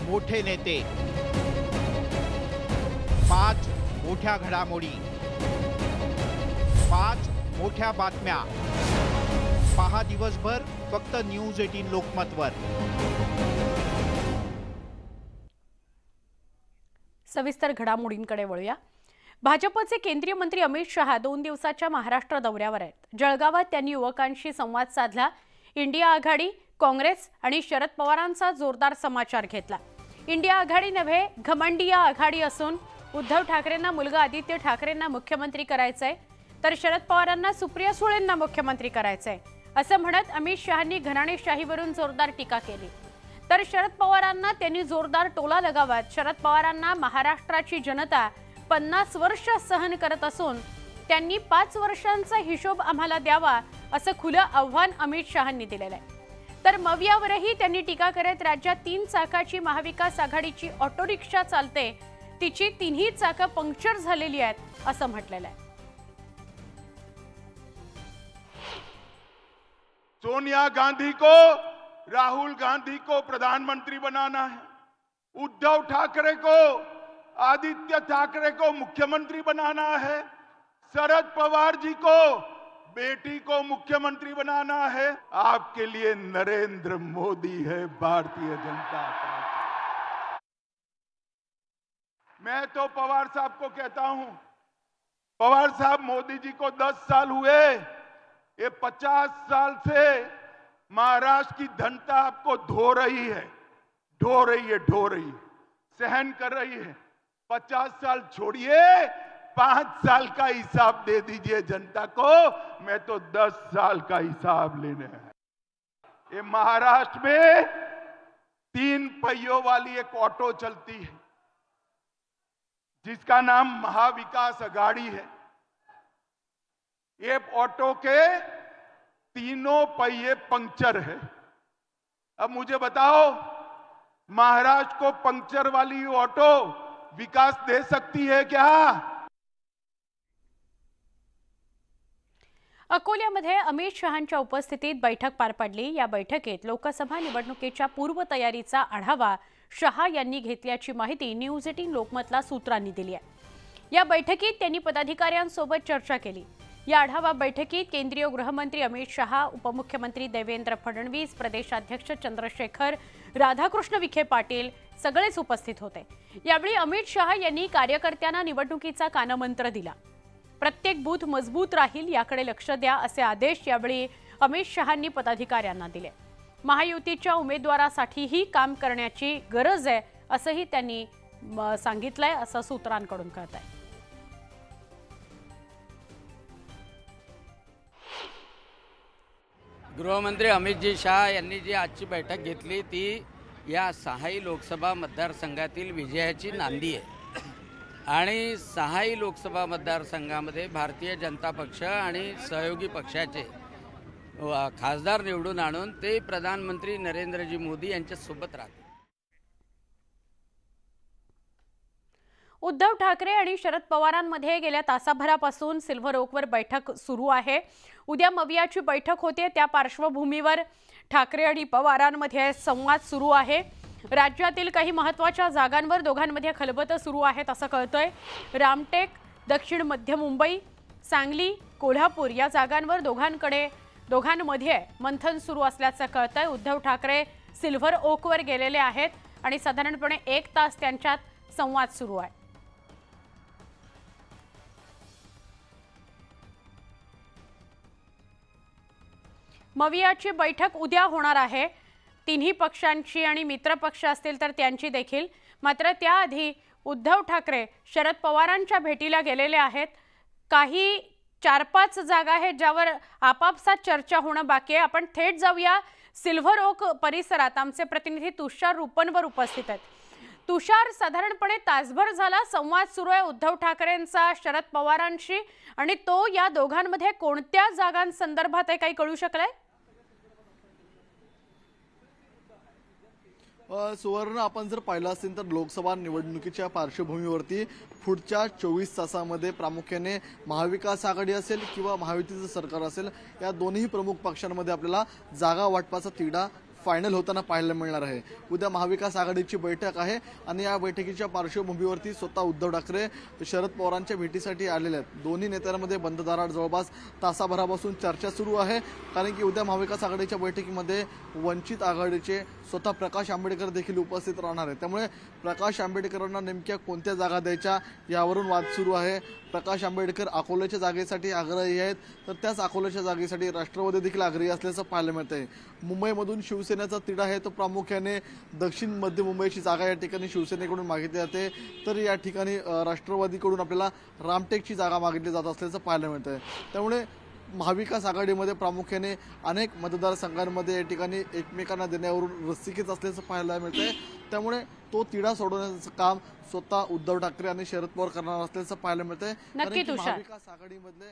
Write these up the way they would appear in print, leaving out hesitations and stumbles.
मोठे नेते, 5 मोठ्या घडामोडी, 5 मोठ्या बातम्या। पहा दिवसभर फक्त न्यूज 18 लोकमतवर। सविस्तर घडामोडींकडे वळूया। भाजपचे केंद्रीय मंत्री अमित शहा 2 दिवसाच्या महाराष्ट्र दौऱ्यावर आहेत। जळगावात त्यांनी युवकांशी संवाद साधला। इंडिया आघाडी, काँग्रेस आणि शरद पवारांचा जोरदार समाचार घेतला। इंडिया आघाडी नव्हे, घमंडिया आघाडी असून उद्धव ठाकरेंना मुलगा आदित्य ठाकरेंना मुख्यमंत्री करायचंय, तर शरद पवारांना सुप्रिया सुळेंना मुख्यमंत्री करायचंय असं म्हणत अमित शहांनी घराणेशाहीवरून जोरदार टीका केली। तर शरद पवारांना त्यांनी जोरदार टोला लगावत शरद पवारांना महाराष्ट्राची जनता 50 वर्ष सहन करत असून त्यांनी 5 वर्षांचा हिशोब आम्हाला द्यावा असं खुलं आव्हान अमित शहांनी दिलेलं आहे। तर मवियावरही त्यांनी टीका करत राज्यात 3 चाकाची महाविकास आघाडीची ऑटो रिक्षा चालते, तिची 3ही चाकं पंक्चर झालेली आहेत असं म्हटलेलं आहे। सोनिया गांधी को, राहुल गांधी को प्रधानमंत्री बनाना है, उद्धव ठाकरे को, आदित्य ठाकरे को मुख्यमंत्री बनाना है, शरद पवार जी को, बेटी को मुख्यमंत्री बनाना है। आपके लिए नरेंद्र मोदी है भारतीय जनता पार्टी। मैं तो पवार साहब को कहता हूं, पवार साहब मोदी जी को 10 साल हुए, ये 50 साल से महाराष्ट्र की जनता आपको ढो रही है, सहन कर रही है। 50 साल छोड़िए, 5 साल का हिसाब दे दीजिए जनता को, मैं तो 10 साल का हिसाब लेने है। ये महाराष्ट्र में 3 पहियों वाली एक ऑटो चलती है जिसका नाम महाविकास आघाड़ी है। ये ऑटो के 3 पहिए पंक्चर है। अब मुझे बताओ, महाराष्ट्र को पंक्चर वाली ऑटो विकास दे सकती है क्या? अकोल्यामध्ये अमित शहांच्या उपस्थितीत बैठक पार पडली। या बैठकीत लोकसभा निवडणुकीच्या पूर्वतयारीचा आढावा शहा यांनी घेतल्याची माहिती न्यूज 18 लोकमतला सूत्रांनी दिली आहे। या बैठकीत त्यांनी पदाधिकाऱ्यांसोबत चर्चा केली। या आढावा बैठकीत केंद्रीय गृहमंत्री अमित शहा, उपमुख्यमंत्री देवेंद्र फडणवीस, प्रदेशाध्यक्ष चंद्रशेखर राधाकृष्ण विखे पाटील सगळेच उपस्थित होते। यावेळी अमित शहा यांनी कार्यकर्त्यांना निवडणुकीचा कानमंत्र दिला। प्रत्येक बूथ मजबूत राहील याकडे लक्ष द्या असे आदेश यावेळी अमित शहांनी पदाधिकाऱ्यांना दिले। महायुतीच्या उमेदवारासाठीही काम करण्याची गरज आहे असंही त्यांनी सांगितलंय असं सूत्रांकडून कळतंय। गृहमंत्री अमितजी शाह यांनी जी आजची बैठक घेतली ती या 6ही लोकसभा मतदारसंघातील विजयाची नांदी आहे आणि 6ही लोकसभा मतदारसंघामध्ये भारतीय जनता पक्ष आणि सहयोगी पक्षाचे खासदार निवडून आणून ते प्रधानमंत्री नरेंद्रजी मोदी यांच्या सोबत राहतील। उद्धव ठाकरे आणि शरद पवारांमध्ये गेल्या तासाभरापासून सिल्व्हर ओकवर बैठक सुरू आहे। उद्या मवियाची बैठक होते, त्या पार्श्वभूमीवर ठाकरे आणि पवारांमध्ये संवाद सुरू आहे। राज्यातील काही महत्त्वाच्या जागांवर दोघांमध्ये खलबतं सुरू आहेत असं कळतंय। रामटेक, दक्षिण मध्य मुंबई, सांगली, कोल्हापूर या जागांवर दोघांमध्ये मंथन सुरू असल्याचं कळतंय। उद्धव ठाकरे सिल्व्हर ओकवर गेलेले आहेत आणि साधारणपणे 1 तास त्यांच्यात संवाद सुरू आहे। मवियाची बैठक उद्या होणार आहे, 3ही पक्षांची आणि मित्र पक्ष असतील तर त्यांची देखील। मात्र त्याआधी उद्धव ठाकरे शरद पवारांच्या भेटीला गेलेले आहेत। काही 4-5 जागा आहेत ज्यावर आपापसात चर्चा होणं बाकी आहे। आपण थेट जाऊया सिल्व्हर ओक परिसरात। आमचे प्रतिनिधी तुषार रूपनवर उपस्थित आहेत। तुषार, साधारणपणे तासभर झाला संवाद सुरू आहे उद्धव ठाकरेंचा शरद पवारांशी, आणि तो या दोघांमध्ये कोणत्या जागांसंदर्भात आहे काही कळू शकलंय? सुवर्ण, आपण जर पाहिलं असेल तर लोकसभा निवडणुकीच्या पार्श्वभूमीवरती पुढच्या 24 तासामध्ये प्रामुख्याने महाविकास आघाडी असेल किंवा महायुतीचं सरकार असेल, या दोन्ही प्रमुख पक्षांमध्ये आपल्याला जागा वाटपाचा तिढा फायनल होताना पाहायला मिळणार आहे। उद्या महाविकास आघाडीची बैठक आहे आणि या बैठकीच्या पार्श्वभूमीवरती स्वतः उद्धव ठाकरे शरद पवारांच्या भेटीसाठी आलेले आहेत। दोन्ही नेत्यांमध्ये बंद दारात जवळपास तासाभरापासून चर्चा सुरू आहे, कारण की उद्या महाविकास आघाडीच्या बैठकीमध्ये वंचित आघाडीचे स्वतः प्रकाश आंबेडकर देखील उपस्थित राहणार आहे। त्यामुळे प्रकाश आंबेडकरांना नेमक्या कोणत्या जागा द्यायच्या यावरून वाद सुरू आहे। प्रकाश आंबेडकर अकोल्याच्या जागेसाठी आग्रही आहेत, तर त्याच अकोल्याच्या जागेसाठी राष्ट्रवादी देखील आग्रही असल्याचं पाहायला मिळत आहे। मुंबईमधून शिवसेनेचा तिढा आहे, तो प्रामुख्याने दक्षिण मध्य मुंबईची जागा या ठिकाणी शिवसेनेकडून मागितली जाते, तर या ठिकाणी राष्ट्रवादीकडून आपल्याला रामटेकची जागा मागितली जात असल्याचं पाहायला मिळत आहे। त्यामुळे महाविकास आघाडीमध्ये प्रामुख्याने अनेक मतदारसंघांमध्ये या ठिकाणी एकमेकांना देण्यावरून रस्सीखेच असल्याचं पाहायला मिळतंय। त्यामुळे तो तिढा सोडवण्याचं काम स्वतः उद्धव ठाकरे आणि शरद पवार करणार असल्याचं पाहायला मिळतंय। महाविकास आघाडीमधले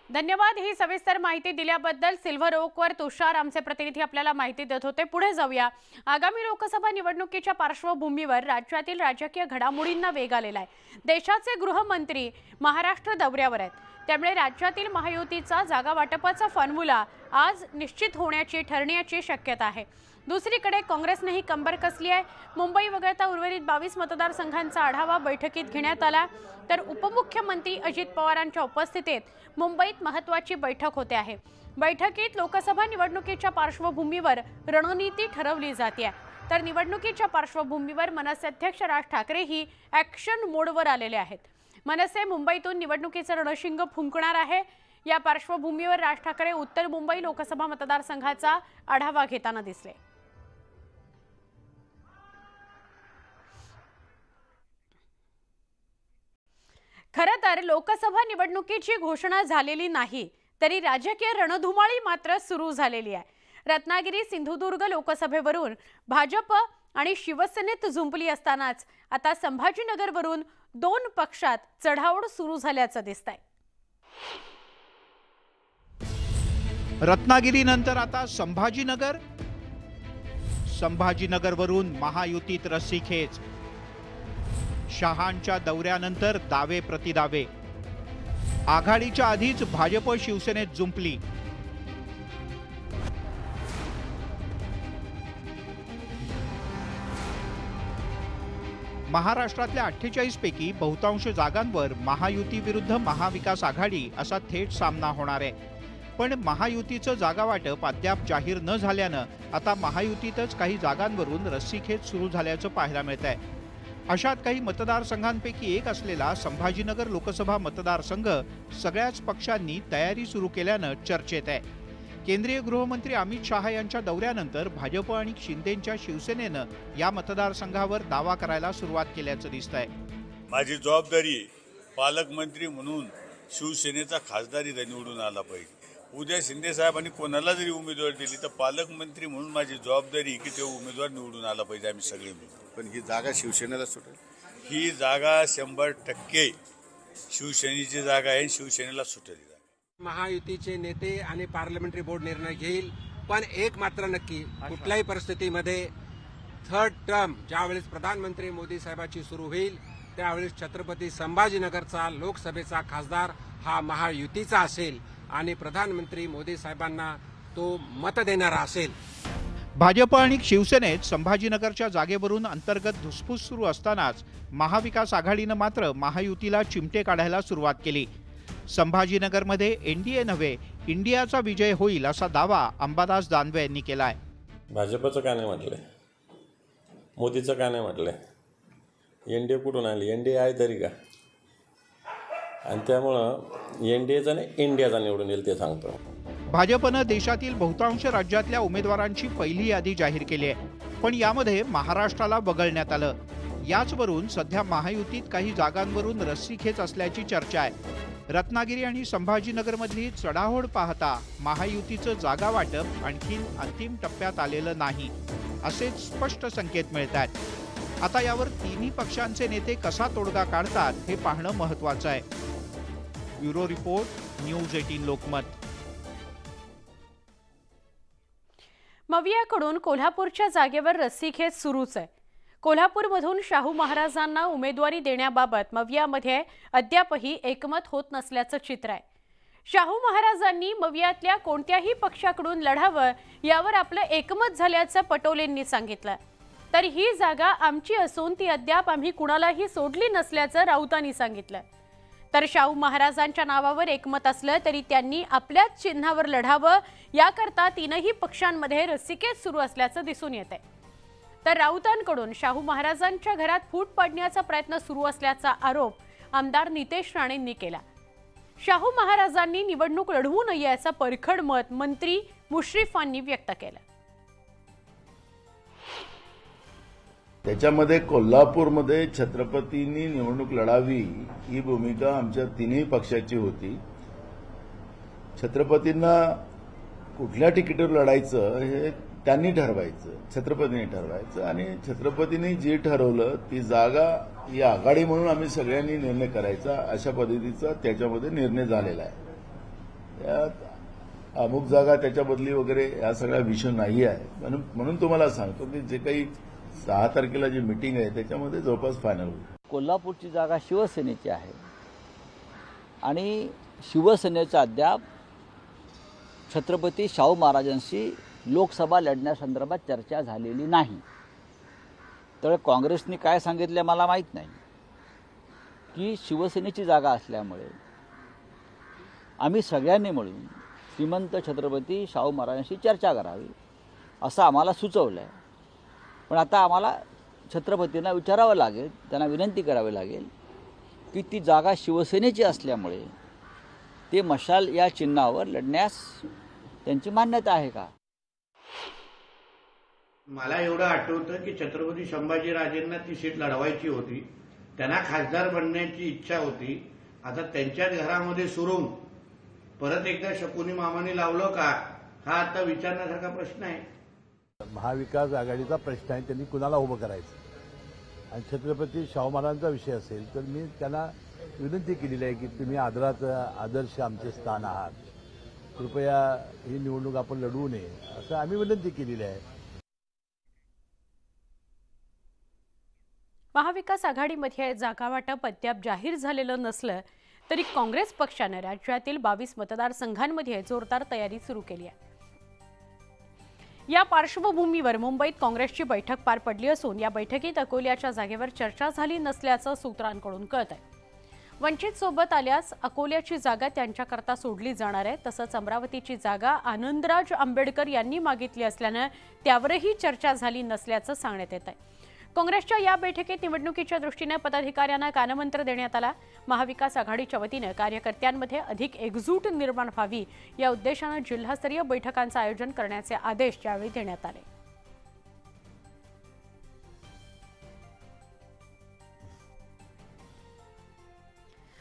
धन्यवाद ही सविस्तर माहिती दिल्याबद्दल। सिल्व्हर ओकवर तुषार आमचे प्रतिनिधी आपल्याला माहिती देत होते। पुढे जाऊया। आगामी लोकसभा निवडणुकीच्या पार्श्वभूमीवर राज्यातील राजकीय घडामोडींना वेग आलेला आहे। देशाचे गृहमंत्री महाराष्ट्र दौऱ्यावर आहेत, त्यामुळे राज्यातील महायुतीचा जागा वाटपाचा फॉर्म्युला आज निश्चित होण्याची ठरण्याची शक्यता आहे। दुसरीकडे काँग्रेसनेही कंबर कसली आहे। मुंबई वगळता उर्वरित 22 मतदारसंघांचा आढावा बैठकीत घेण्यात आला, तर उपमुख्यमंत्री अजित पवारांच्या उपस्थितीत मुंबईत महत्त्वाची बैठक होते आहे। बैठकीत लोकसभा निवडणुकीच्या पार्श्वभूमीवर रणनीती ठरवली जाते, तर निवडणुकीच्या पार्श्वभूमीवर मनसे अध्यक्ष राज ठाकरेही ॲक्शन मोडवर आलेले आहेत। मनसे मुंबईतून निवडणुकीचं रणशिंग फुंकणार आहे। या पार्श्वभूमीवर राज ठाकरे उत्तर मुंबई लोकसभा मतदारसंघाचा आढावा घेताना दिसले। खरं तर लोकसभा निवडणुकीची घोषणा झालेली नाही, तरी राजकीय रणधुमाळी मात्र सुरू झालेली आहे। रत्नागिरी सिंधुदुर्ग लोकसभेवरून भाजप आणि शिवसेनेत झुंपली असतानाच आता संभाजीनगरवरून दोन पक्षात चढाओढ सुरू झाल्याचं दिसतंय। रत्नागिरीनंतर आता संभाजीनगरवरून महायुतीत रस्सीखेच। शहांच्या दौऱ्यानंतर दावे प्रतिदावे। आघाडीच्या आधीच भाजप शिवसेनेत जुंपली। महाराष्ट्रातल्या 48 पैकी बहुतांश जागांवर महायुती विरुद्ध महाविकास आघाडी असा थेट सामना होणार आहे। पण महायुतीचं जागा वाटप अद्याप जाहीर न झाल्यानं आता महायुतीतच काही जागांवरून रस्सीखेच सुरू झाल्याचं पाहायला मिळत आहे। अशात काही मतदारसंघांपैकी एक असलेला संभाजीनगर लोकसभा मतदारसंघ सगळ्याच पक्षांनी तयारी सुरू केल्यानं चर्चेत आहे। केंद्रीय गृहमंत्री अमित शहा यांच्या दौऱ्यानंतर भाजप आणि शिंदेंच्या शिवसेनेनं या मतदारसंघावर दावा करायला सुरुवात केल्याचं दिसतंय। माझी जबाबदारी पालकमंत्री म्हणून शिवसेनेचा खासदारी निवडून आला पाहिजे। उद्या शिंदे साहेबांनी कोणाला जरी उमेदवारी दिली तर पालकमंत्री म्हणून माझी जबाबदारी की ते उमेदवार निवडून आला पाहिजे, आम्ही सगळे मिळून। पण ही जागा शिवसेनेला सुटेल? ही जागा 100% शिवसेनेची जागा आहे, शिवसेनेला सुटेल। महायुतीचे नेते आणि पार्लमेंटरी बोर्ड निर्णय घेईल, पण एक मात्र नक्की, कुठल्याही परिस्थितीमध्ये थर्ड टर्म ज्यावेळेस प्रधानमंत्री मोदी साहेबांची सुरू होईल त्यावेळेस छत्रपती संभाजीनगरचा लोकसभेचा खासदार हा महायुतीचा असेल आणि प्रधानमंत्री मोदी साहेबांना तो मत देणारा असेल। भाजप आणि शिवसेनेत संभाजीनगरच्या जागेवरून अंतर्गत धुसफूस सुरू असतानाच महाविकास आघाडीनं मात्र महायुतीला चिमटे काढायला सुरुवात केली। संभाजीनगरमध्ये एनडीए नव्हे इंडियाचा विजय होईल असा दावा अंबादास दानवे यांनी केलाय। भाजपचं का नाही म्हटलंय, मोदीचं का नाही म्हटलंय, एनडीए कुठून आली? एनडीए आहे तरी का? आणि त्यामुळं एनडीएचा नाही इंडियाचा निवडून येईल ते सांगतो। भाजपनं देशातील बहुतांश राज्यातल्या उमेदवारांची पहिली यादी जाहीर केली आहे, पण यामध्ये महाराष्ट्राला वगळण्यात आलं। याचवरून सध्या महायुतीत काही जागांवरून रस्सीखेच असल्याची चर्चा आहे। रत्नागिरी आणि संभाजीनगरमधली चढाओढ पाहता महायुतीचं जागा वाटप आणखीन अंतिम टप्प्यात आलेलं नाही असेच स्पष्ट संकेत मिळतात। आता यावर तिन्ही पक्षांचे नेते कसा तोडगा काढतात हे पाहणं महत्त्वाचं आहे। Bureau report, news 18 Lokmat. मवियाकडून कोल्हापूरच्या जागेवर रस्सीखेच सुरूच आहे। कोल्हापूरमधून शाहू महाराजांना उमेदवारी देण्याबाबत मवियामध्ये अद्यापही एकमत होत नसल्याचं चित्र आहे। शाहू महाराजांनी मवियातल्या कोणत्याही पक्षाकडून लढावं यावर आपलं एकमत झाल्याचं पटोलेंनी सांगितलं. तर ही जागा आमची असून ती अद्याप आम्ही कुणालाही सोडली नसल्याचं राऊतांनी सांगितलं. तर शाहू महाराजांच्या नावावर एकमत असलं तरी त्यांनी आपल्याच चिन्हावर लढावं याकरता तीनही पक्षांमध्ये रस्सीखेच सुरू असल्याचं दिसून येतंय. तर राऊतांकडून शाहू महाराजांच्या घरात फूट पाडण्याचा प्रयत्न सुरू असल्याचा आरोप आमदार नितेश राणेंनी केला. शाहू महाराजांनी निवडणूक लढवू नये असं परखड मत मंत्री मुश्रीफांनी व्यक्त केलं. त्याच्यामध्ये कोल्हापूरमध्ये छत्रपतींनी निवडणूक लढावी ही भूमिका आमच्या तिन्ही पक्षाची होती. छत्रपतींना कुठल्या तिकीटवर लढायचं हे त्यांनी ठरवायचं, छत्रपतींनी ठरवायचं आणि छत्रपतींनी जे ठरवलं ती जागा ही आघाडी म्हणून आम्ही सगळ्यांनी निर्णय करायचा अशा पद्धतीचा त्याच्यामध्ये निर्णय झालेला आहे. त्यात अमुक जागा त्याच्या बदली वगैरे हा सगळा विषय नाही आहे. म्हणून तुम्हाला सांगतो की जे काही 6 तारखेला जी मीटिंग आहे त्याच्यामध्ये जवळपास फायनल होईल. कोल्हापूरची जागा शिवसेनेची आहे आणि शिवसेनेचा अद्याप छत्रपती शाहू महाराजांशी लोकसभा लढण्यासंदर्भात चर्चा झालेली नाही. तर काँग्रेसने काय सांगितले मला माहीत नाही की शिवसेनेची जागा असल्यामुळे आम्ही सगळ्यांनी मिळून श्रीमंत छत्रपती शाहू महाराजांशी चर्चा करावी असं आम्हाला सुचवलं आहे. पण आता आम्हाला छत्रपतींना विचारावं लागेल, त्यांना विनंती करावी लागेल की ती जागा शिवसेनेची असल्यामुळे ते मशाल या चिन्हावर लढण्यास त्यांची मान्यता आहे का. मला एवढं आठवतं की छत्रपती संभाजीराजेंना ती सीट लढवायची होती, त्यांना खासदार बनण्याची इच्छा होती. आता त्यांच्याच घरामध्ये सुरून परत एकदा शकुनी मामाने लावलं का हा आता विचारण्यासारखा प्रश्न आहे. महाविकास आघाडीचा प्रश्न आहे, त्यांनी कुणाला उभं करायचं आणि छत्रपती शाहू महाराजांचा विषय असेल तर मी त्यांना विनंती केलेली आहे की तुम्ही आदराचं आदर्श आमचे स्थान आहात, कृपया ही निवडणूक आपण लढवू नये असं आम्ही विनंती केलेली आहे. महाविकास आघाडीमध्ये जागा वाटप अद्याप जाहीर झालेलं नसलं तरी काँग्रेस पक्षाने राज्यातील 22 मतदारसंघांमध्ये जोरदार तयारी सुरू केली आहे. या पार्श्वभूमीवर मुंबईत काँग्रेसची बैठक पार पडली असून या बैठकीत अकोल्याच्या जागेवर चर्चा झाली नसल्याचं सूत्रांकडून कळतंय. वंचित सोबत आल्यास अकोल्याची जागा त्यांच्याकरता सोडली जाणार आहे. तसंच अमरावतीची जागा आनंदराज आंबेडकर यांनी मागितली असल्यानं त्यावरही चर्चा झाली नसल्याचं सांगण्यात येत आहे. काँग्रेसच्या या बैठकीत निवडणुकीच्या दृष्टीने पदाधिकाऱ्यांना कानमंत्र देण्यात आला. महाविकास आघाडीच्या वतीनं कार्यकर्त्यांमध्ये अधिक एकजूट निर्माण व्हावी या उद्देशानं जिल्हास्तरीय बैठकांचं आयोजन करण्याचे आदेश यावेळी देण्यात आले.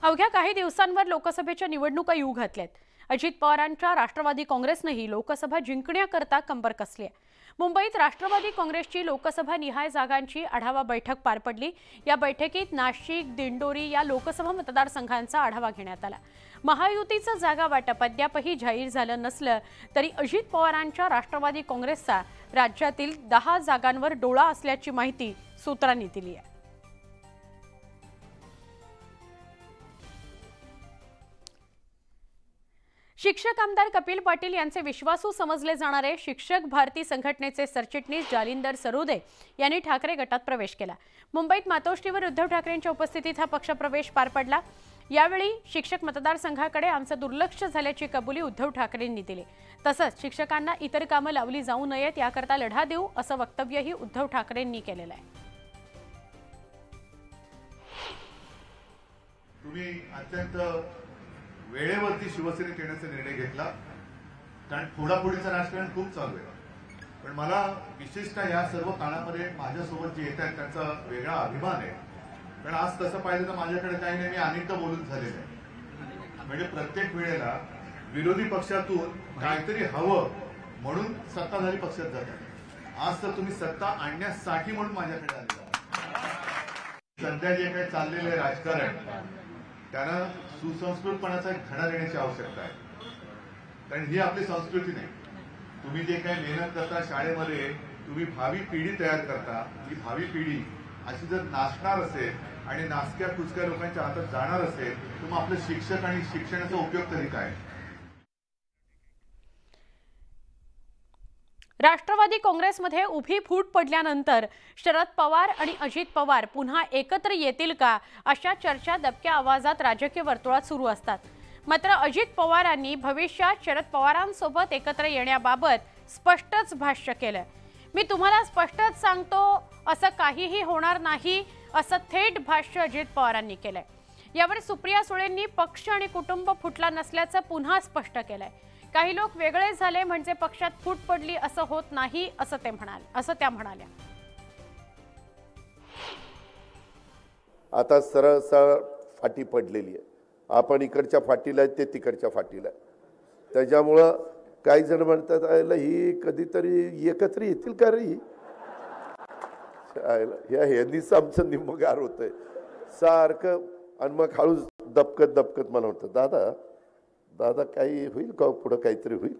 अवघ्या काही दिवसांवर लोकसभेच्या निवडणुका येऊ घातल्यात. अजित पवारांच्या राष्ट्रवादी काँग्रेसनेही लोकसभा जिंकण्याकरता कंबर कसली आहे. मुंबईत राष्ट्रवादी काँग्रेसची लोकसभा निहाय जागांची आढावा बैठक पार पडली. या बैठकीत नाशिक, दिंडोरी या लोकसभा मतदारसंघांचा आढावा घेण्यात आला. महायुतीचं जागा वाटप अद्यापही जाहीर झालं नसलं तरी अजित पवारांच्या राष्ट्रवादी काँग्रेसचा राज्यातील 10 जागांवर डोळा असल्याची माहिती सूत्रांनी दिली आहे. शिक्षक आमदार कपिल पाटील यांचे विश्वासू समजले जाणारे शिक्षक भारती संघटनेचे सरचिटणीस जालिंदर सरोदे यांनी ठाकरे गटात प्रवेश केला. मुंबईत मातोश्रीवर उद्धव ठाकरेंच्या उपस्थितीत हा पक्षप्रवेश पार पडला. यावेळी शिक्षक मतदारसंघाकडे आमचं दुर्लक्ष झाल्याची कबुली उद्धव ठाकरेंनी दिली. तसंच शिक्षकांना इतर कामं लावली जाऊ नयेत याकरता लढा देऊ असं वक्तव्यही उद्धव ठाकरेंनी केलेलं आहे. तुम्ही अत्यंत वेळेवरती शिवसेनेत येण्याचा निर्णय घेतला, कारण फोडाफोडीचं राजकारण खूप चालू आहे. पण मला विशेषतः या सर्व काळामध्ये माझ्यासोबत जे येत आहेत त्यांचा वेगळा अभिमान आहे. कारण आज तसं पाहिलं तर माझ्याकडे काही नाही, मी अनेकदा बोलून झालेलं आहे. म्हणजे प्रत्येक वेळेला विरोधी पक्षातून काहीतरी हवं म्हणून सत्ताधारी पक्षात जातात. आज तर तुम्ही सत्ता आणण्यासाठी म्हणून माझ्याकडे आलेला. सध्या जे काही चाललेलं आहे राजकारण त्यांना सुसंस्कृतपणाचा एक धडा देण्याची आवश्यकता आहे. कारण ही आपली संस्कृती नाही. तुम्ही जे काही मेहनत करता शाळेमध्ये, तुम्ही भावी पिढी तयार करता, ही भावी पिढी अशी जर नाचणार असेल आणि नाचक्या कुचक्या लोकांच्या हातात जाणार असेल तर मग आपलं शिक्षक आणि शिक्षणाचा उपयोग तरी काय. राष्ट्रवादी काँग्रेसमध्ये उभी फूट पडल्यानंतर शरद पवार आणि अजित पवार पुन्हा एकत्र येतील का अशा चर्चा दबक्या आवाजात राजकीय वर्तुळात सुरू असतात। मात्र अजित पवारांनी भविष्यात शरद पवारांसोबत एकत्र येण्याबाबत स्पष्टच भाष्य केलं। मी तुम्हाला स्पष्टच सांगतो, असं काहीही होणार नाही असं थेट भाष्य अजित पवारांनी केलंय। यावर सुप्रिया सुळेंनी पक्ष आणि कुटुंब फुटला नसल्याचं पुन्हा स्पष्ट केलंय। काही लोक वेगळे झाले म्हणजे पक्षात फूट पडली असं होत नाही असं त्या म्हणाल्या। आता सरळ सरळ फाटी पडलेली आहे। आपण इकडच्या फाटीला ते तिकडच्या फाटीला, त्याच्यामुळं काही जण म्हणतात आयला ही कधीतरी एकत्र येतील का रे, ह्या ह्यांनीच आमचं निम्मगार होतंय सारखं। आणि मग हळूच दबकत मला म्हणतं दादा काही होईल का, पुढं काहीतरी होईल।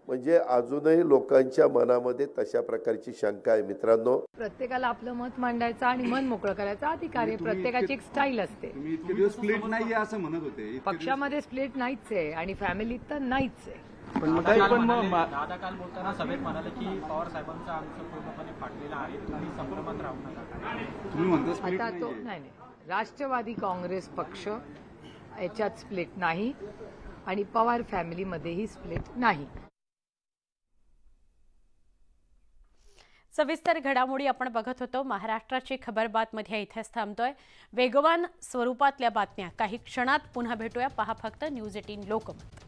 म्हणजे अजूनही लोकांच्या मनामध्ये तशा प्रकारची शंका आहे। मित्रांनो, प्रत्येकाला आपलं मत मांडायचं आणि मन मोकळं करायचा अधिकार आहे। प्रत्येकाची एक स्टाईल असते। तुम्ही इतके दिवस स्प्लिट नाहीये असं म्हणत होते। पक्षामध्ये स्प्लिट नाहीच आहे आणि फॅमिलीत तर नाहीच आहे। दादा काल बोलताना सभेत म्हणाले की पवार साहेबांचा अंश पूर्णपणे फाटलेला आहे, तुम्ही संभ्रमात राहू नका। आता तो नाही, राष्ट्रवादी काँग्रेस पक्ष याच्यात स्प्लिट नाही आणि पवार फॅमिलीमध्येही स्प्लिट नाही। सविस्तर घडामोडी आपण बघत होतो। महाराष्ट्राची खबर बातमध्ये इथेच थांबतोय। वेगवान स्वरूपातल्या बातम्या काही क्षणात पुन्हा भेटूया। पहा फक्त न्यूज 18 लोकमत।